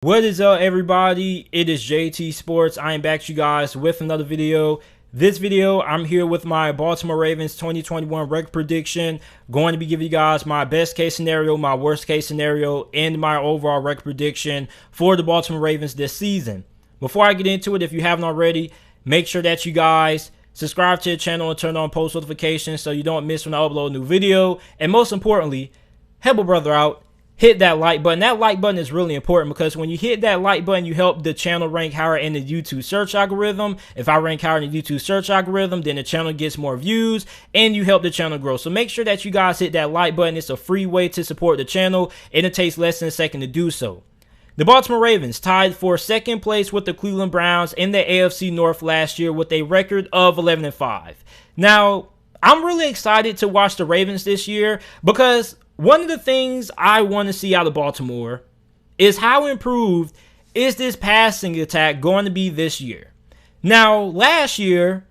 What is up, everybody? It is JT Sports. I am back to you guys with another video. This video, I'm here with my Baltimore Ravens 2021 record prediction. Going to be giving you guys my best case scenario, my worst case scenario, and my overall record prediction for the Baltimore Ravens this season. Before I get into it, if you haven't already, make sure that you guys subscribe to the channel and turn on post notifications so you don't miss when I upload a new video. And most importantly, help a brother out. Hit that like button. That like button is really important because when you hit that like button, you help the channel rank higher in the YouTube search algorithm. If I rank higher in the YouTube search algorithm, then the channel gets more views and you help the channel grow. So make sure that you guys hit that like button. It's a free way to support the channel and it takes less than a second to do so. The Baltimore Ravens tied for second place with the Cleveland Browns in the AFC North last year with a record of 11-5. Now, I'm really excited to watch the Ravens this year because one of the things I want to see out of Baltimore is how improved is this passing attack going to be this year. Now, last year,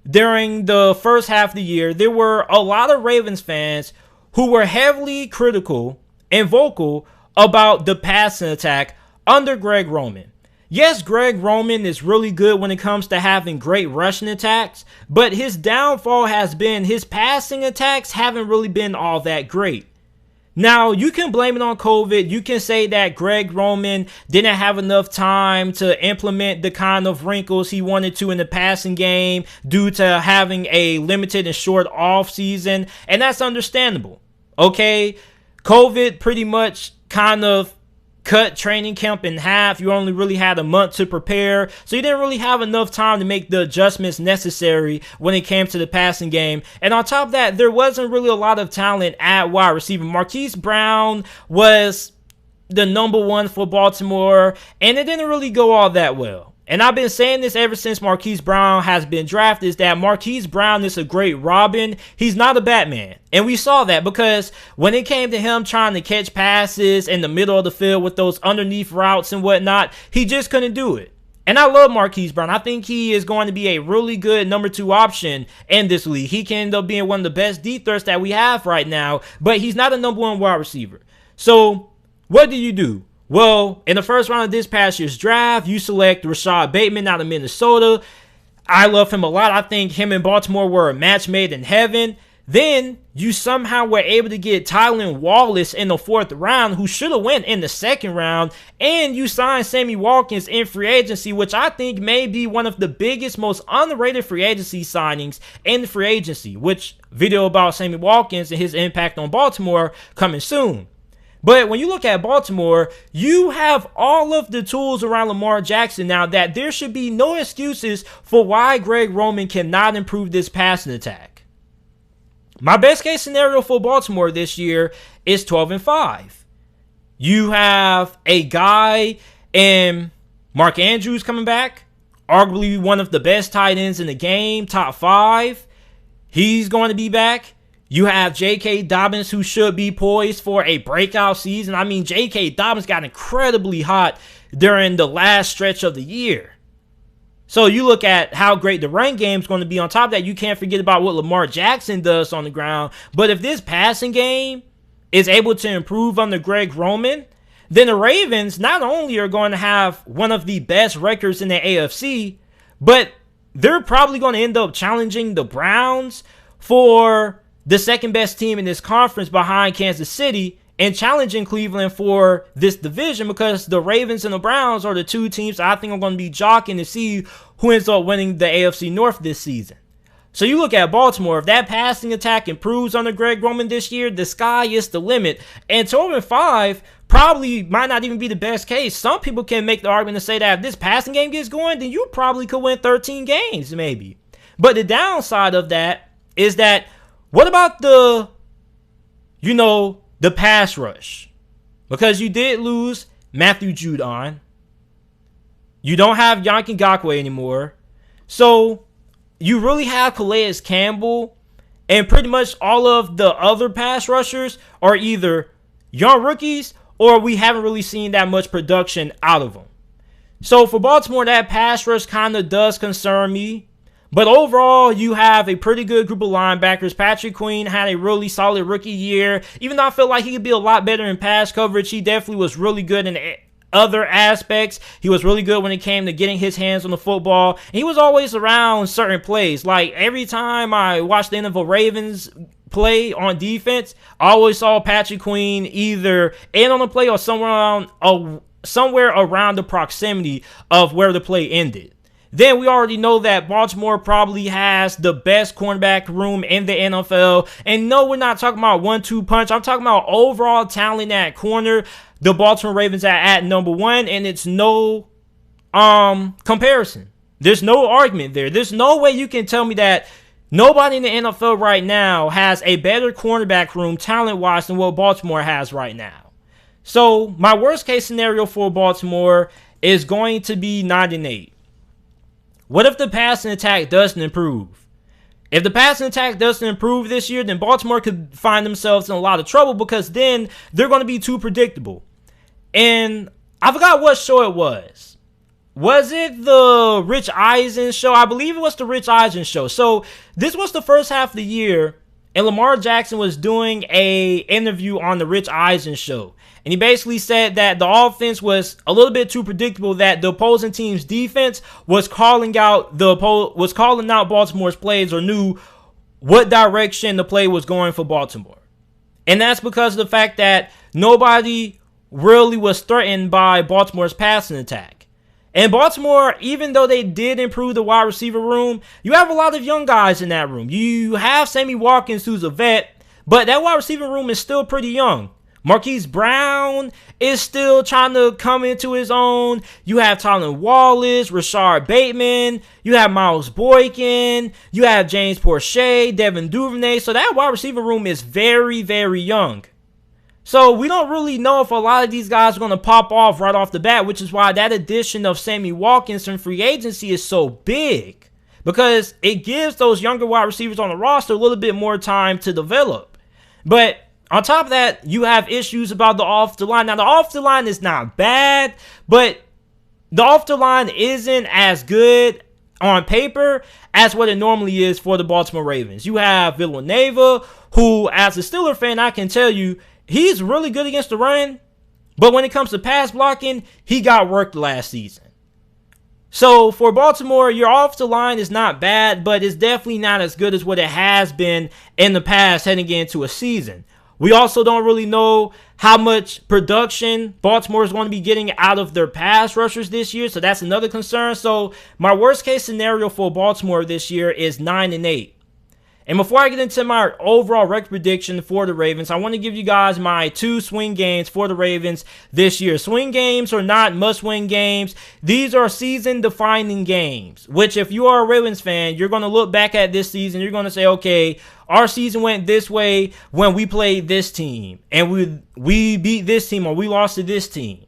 during the first half of the year, there were a lot of Ravens fans who were heavily critical and vocal about the passing attack under Greg Roman. Yes, Greg Roman is really good when it comes to having great rushing attacks, but his downfall has been his passing attacks haven't really been all that great. Now, you can blame it on COVID. You can say that Greg Roman didn't have enough time to implement the kind of wrinkles he wanted to in the passing game due to having a limited and short off season, and that's understandable. Okay, COVID pretty much kind of cut training camp in half. You only really had a month to prepare, so you didn't really have enough time to make the adjustments necessary when it came to the passing game. And on top of that, there wasn't really a lot of talent at wide receiver. Marquise Brown was the #1 for Baltimore, and it didn't really go all that well. And I've been saying this ever since Marquise Brown has been drafted, is that Marquise Brown is a great Robin. He's not a Batman. And we saw that because when it came to him trying to catch passes in the middle of the field with those underneath routes and whatnot, he just couldn't do it. And I love Marquise Brown. I think he is going to be a really good #2 option in this league. He can end up being one of the best deep threats that we have right now, but he's not a #1 wide receiver. So what do? Well, in the first round of this past year's draft, you select Rashad Bateman out of Minnesota. I love him a lot. I think him and Baltimore were a match made in heaven. Then you somehow were able to get Tylan Wallace in the 4th round, who should have went in the 2nd round. And you signed Sammy Watkins in free agency, which I think may be one of the biggest, most underrated free agency signings in free agency, which video about Sammy Watkins and his impact on Baltimore coming soon. But when you look at Baltimore, you have all of the tools around Lamar Jackson now that there should be no excuses for why Greg Roman cannot improve this passing attack. My best case scenario for Baltimore this year is 12-5. You have a guy in Mark Andrews coming back, arguably one of the best tight ends in the game, top 5. He's going to be back. You have J.K. Dobbins, who should be poised for a breakout season. I mean, J.K. Dobbins got incredibly hot during the last stretch of the year. So you look at how great the run game is going to be. On top of that, you can't forget about what Lamar Jackson does on the ground. But if this passing game is able to improve under Greg Roman, then the Ravens not only are going to have one of the best records in the AFC, but they're probably going to end up challenging the Browns for the second best team in this conference behind Kansas City, and challenging Cleveland for this division, because the Ravens and the Browns are the two teams I think are going to be jockeying to see who ends up winning the AFC North this season. So you look at Baltimore, if that passing attack improves under Greg Roman this year, the sky is the limit. And 12-5 probably might not even be the best case. Some people can make the argument to say that if this passing game gets going, then you probably could win 13 games maybe. But the downside of that is that what about the pass rush? Because you did lose Matthew Judon. You don't have Yannick Ngakoue anymore. So you really have Calais Campbell, and pretty much all of the other pass rushers are either young rookies or we haven't really seen that much production out of them. So for Baltimore, that pass rush kind of does concern me. But overall, you have a pretty good group of linebackers. Patrick Queen had a really solid rookie year. Even though I feel like he could be a lot better in pass coverage, he definitely was really good in other aspects. He was really good when it came to getting his hands on the football. And he was always around certain plays. Like every time I watched the NFL Ravens play on defense, I always saw Patrick Queen either in on the play or somewhere around the proximity of where the play ended. Then we already know that Baltimore probably has the best cornerback room in the NFL. And no, we're not talking about 1-2 punch. I'm talking about overall talent at corner. The Baltimore Ravens are at number 1, and it's no comparison. There's no argument there. There's no way you can tell me that nobody in the NFL right now has a better cornerback room talent-wise than what Baltimore has right now. So my worst case scenario for Baltimore is going to be 9-8. What if the passing attack doesn't improve? If the passing attack doesn't improve this year, then Baltimore could find themselves in a lot of trouble because then they're going to be too predictable. And I forgot what show it was. Was it the Rich Eisen show? I believe it was the Rich Eisen show. So this was the first half of the year, and Lamar Jackson was doing a interview on the Rich Eisen show. And he basically said that the offense was a little bit too predictable, that the opposing team's defense was calling out Baltimore's plays or knew what direction the play was going for Baltimore. And that's because of the fact that nobody really was threatened by Baltimore's passing attack. And Baltimore, even though they did improve the wide receiver room, you have a lot of young guys in that room. You have Sammy Watkins, who's a vet, but that wide receiver room is still pretty young. Marquise Brown is still trying to come into his own. You have Tylan Wallace, Rashard Bateman. You have Miles Boykin. You have James Proche, Devin Duvernay. So that wide receiver room is very, very young. So we don't really know if a lot of these guys are going to pop off right off the bat, which is why that addition of Sammy Watkins from free agency is so big. Because it gives those younger wide receivers on the roster a little bit more time to develop. But on top of that, you have issues about the off-the line. Now, the off-the line is not bad, but the off-the line isn't as good on paper as what it normally is for the Baltimore Ravens. You have Villanueva, who, as a Steeler fan, I can tell you, he's really good against the run, but when it comes to pass blocking, he got worked last season. So for Baltimore, your offensive line is not bad, but it's definitely not as good as what it has been in the past heading into a season. We also don't really know how much production Baltimore is going to be getting out of their pass rushers this year, so that's another concern. So my worst case scenario for Baltimore this year is 9-8. And before I get into my overall record prediction for the Ravens, I want to give you guys my 2 swing games for the Ravens this year. Swing games are not must-win games. These are season-defining games, which if you are a Ravens fan, you're going to look back at this season. You're going to say, okay, our season went this way when we played this team, and we beat this team or we lost to this team.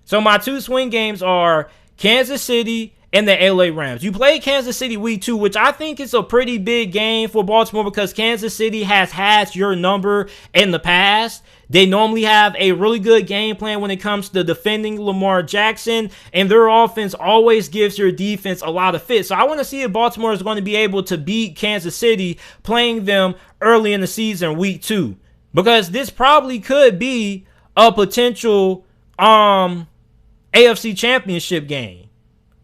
So my 2 swing games are Kansas City and the LA Rams. You played Kansas City week 2, which I think is a pretty big game for Baltimore because Kansas City has had your number in the past. They normally have a really good game plan when it comes to defending Lamar Jackson, and their offense always gives your defense a lot of fits. So I want to see if Baltimore is going to be able to beat Kansas City playing them early in the season, week 2, because this probably could be a potential AFC Championship game.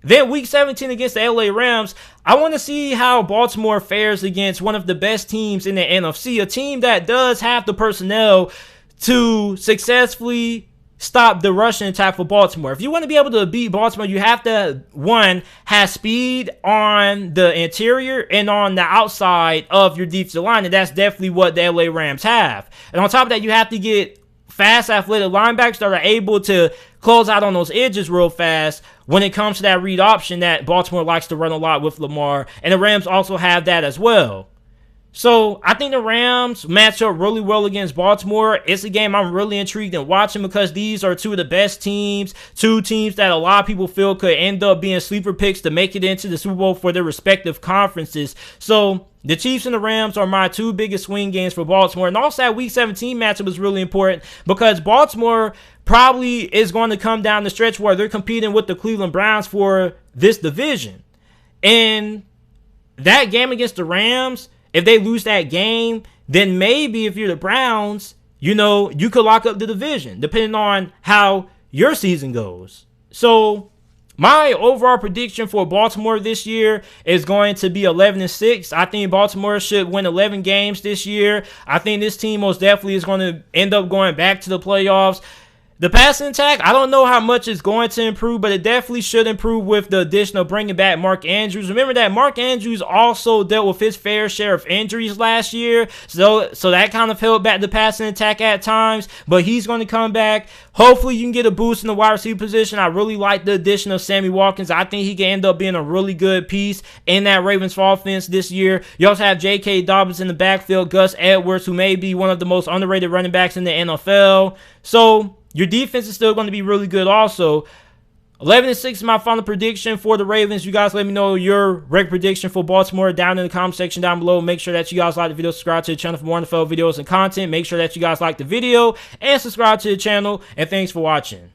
Then week 17 against the LA Rams, I want to see how Baltimore fares against one of the best teams in the NFC, a team that does have the personnel to successfully stop the rushing attack for Baltimore. If you want to be able to beat Baltimore, you have to, one, have speed on the interior and on the outside of your defensive line, and that's definitely what the LA Rams have. And on top of that, you have to get fast, athletic linebackers that are able to close out on those edges real fast when it comes to that read option that Baltimore likes to run a lot with Lamar. And the Rams also have that as well. So I think the Rams match up really well against Baltimore. It's a game I'm really intrigued in watching because these are 2 of the best teams, 2 teams that a lot of people feel could end up being sleeper picks to make it into the Super Bowl for their respective conferences. So the Chiefs and the Rams are my 2 biggest swing games for Baltimore. And also that Week 17 matchup is really important because Baltimore probably is going to come down the stretch where they're competing with the Cleveland Browns for this division. And that game against the Rams, if they lose that game, then maybe if you're the Browns, you could lock up the division depending on how your season goes. So my overall prediction for Baltimore this year is going to be 11-6. I think Baltimore should win 11 games this year. I think this team most definitely is going to end up going back to the playoffs. The passing attack, I don't know how much it's going to improve, but it definitely should improve with the addition of bringing back Mark Andrews. Remember that Mark Andrews also dealt with his fair share of injuries last year, so that kind of held back the passing attack at times, but he's going to come back. Hopefully you can get a boost in the wide receiver position. I really like the addition of Sammy Watkins. I think he can end up being a really good piece in that Ravens offense this year. You also have J.K. Dobbins in the backfield, Gus Edwards, who may be one of the most underrated running backs in the NFL. So your defense is still going to be really good also. 11-6 is my final prediction for the Ravens. You guys let me know your record prediction for Baltimore down in the comment section down below. Make sure that you guys like the video, subscribe to the channel for more NFL videos and content. Make sure that you guys like the video and subscribe to the channel. And thanks for watching.